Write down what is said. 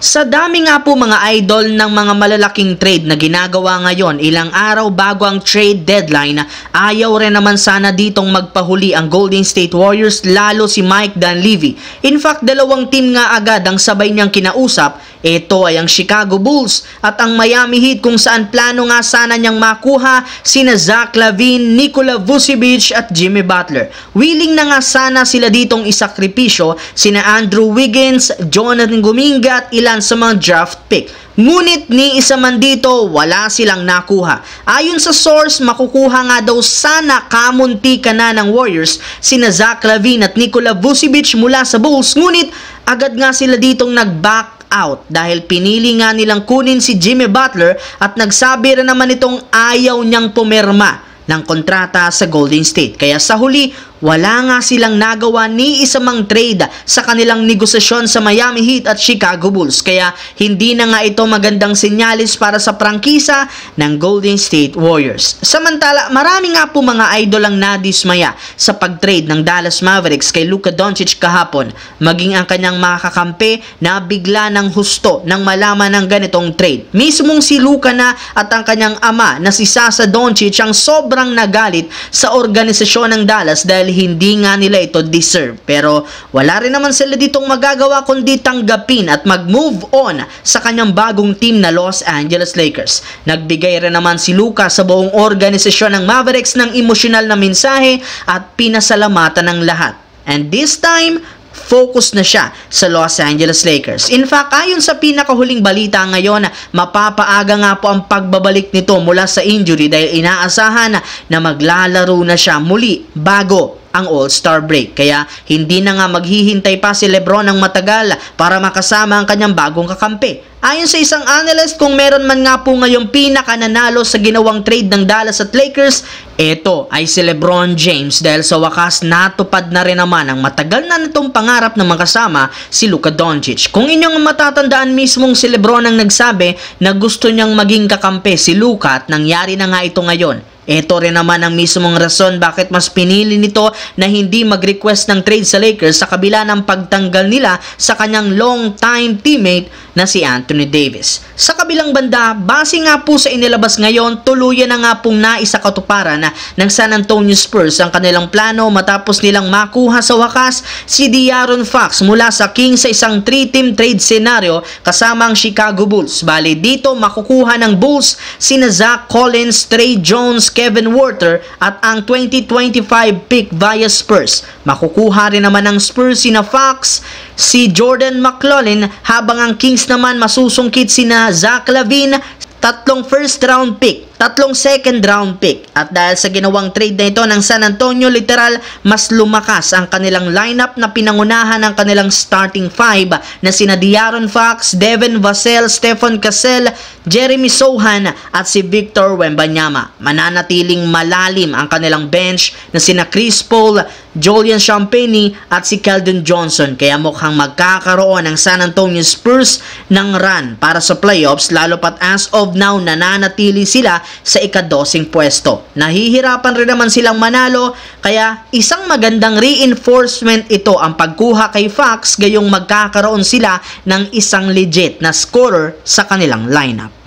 Sa dami nga po mga idol ng mga malalaking trade na ginagawa ngayon ilang araw bago ang trade deadline, ayaw rin naman sana ditong magpahuli ang Golden State Warriors lalo si Mike Dunleavy. In fact, dalawang team nga agad ang sabay niyang kinausap. Ito ay ang Chicago Bulls at ang Miami Heat kung saan plano nga sana niyang makuha sina Zach LaVine, Nikola Vucevic at Jimmy Butler. Willing na nga sana sila ditong isakripisyo sina Andrew Wiggins, Jonathan Kuminga at ilan sa mga draft pick. Ngunit ni isa man dito, wala silang nakuha. Ayon sa source, makukuha nga daw sana kamuntika na ng Warriors sina Zach LaVine at Nikola Vucevic mula sa Bulls. Ngunit agad nga sila ditong nag-back out dahil pinili nga nilang kunin si Jimmy Butler at nagsabi rin naman itong ayaw niyang pumirma ng kontrata sa Golden State. Kaya sa huli, wala nga silang nagawa ni isa mang trade sa kanilang negosasyon sa Miami Heat at Chicago Bulls. Kaya hindi na nga ito magandang senyalis para sa prangkisa ng Golden State Warriors. Samantala, marami nga po mga idol ang nadismaya sa pag-trade ng Dallas Mavericks kay Luka Doncic kahapon. Maging ang kanyang makakampi na bigla ng husto nang malaman ng ganitong trade. Mismong si Luka na at ang kanyang ama na si Sasa Doncic ang sobrang nagalit sa organisasyon ng Dallas dahil hindi nga nila ito deserve. Pero wala rin naman sila ditong magagawa kundi tanggapin at mag-move on sa kanyang bagong team na Los Angeles Lakers. Nagbigay rin naman si Luka sa buong organisasyon ng Mavericks ng emosyonal na mensahe at pinasalamatan ng lahat. And this time, focus na siya sa Los Angeles Lakers. In fact, ayon sa pinakahuling balita ngayon, mapapaaga nga po ang pagbabalik nito mula sa injury dahil inaasahan na maglalaro na siya muli bago ang All-Star break. Kaya hindi na nga maghihintay pa si LeBron ng matagal para makasama ang kanyang bagong kakampi. Ayon sa isang analyst, kung meron man nga po ngayong pinakananalo sa ginawang trade ng Dallas at Lakers, ito ay si LeBron James dahil sa wakas natupad na rin naman ang matagal na nitong pangarap na makasama si Luka Doncic. Kung inyong matatandaan, mismong si LeBron ang nagsabi na gusto niyang maging kakampi si Luka at nangyari na nga ito ngayon. Ito rin naman ang mismong rason bakit mas pinili nito na hindi mag-request ng trade sa Lakers sa kabila ng pagtanggal nila sa kanyang long-time teammate na si Anthony Davis. Sa kabilang banda, base nga po sa inilabas ngayon, tuluyan na nga pong naisakatuparan ng San Antonio Spurs ang kanilang plano matapos nilang makuha sa wakas si De'Aaron Fox mula sa Kings sa isang 3-team trade scenario kasama ang Chicago Bulls. Bale dito makukuha ng Bulls sina Zach Collins, Trey Jones, Kevin Huerter at ang 2025 pick via Spurs. Makukuha rin naman ng Spurs sina Fox, si Jordan McLaughlin, habang ang Kings naman masusungkit sina Zach LaVine, 3 first round pick, 3 second round pick. At dahil sa ginawang trade na ito ng San Antonio, literal mas lumakas ang kanilang lineup na pinangunahan ng kanilang starting 5 na sina De'Aaron Fox, Devin Vassell, Stephen Cassell, Jeremy Sohan at si Victor Wembanyama. Mananatiling malalim ang kanilang bench na sina Chris Paul, Julian Champagnie at si Keldon Johnson. Kaya mukhang magkakaroon ng San Antonio Spurs ng run para sa playoffs, lalo pat as of now nananatili sila sa ika-12 pwesto. Nahihirapan rin naman silang manalo, kaya isang magandang reinforcement ito ang pagkuha kay Fox, gayong magkakaroon sila ng isang legit na scorer sa kanilang lineup.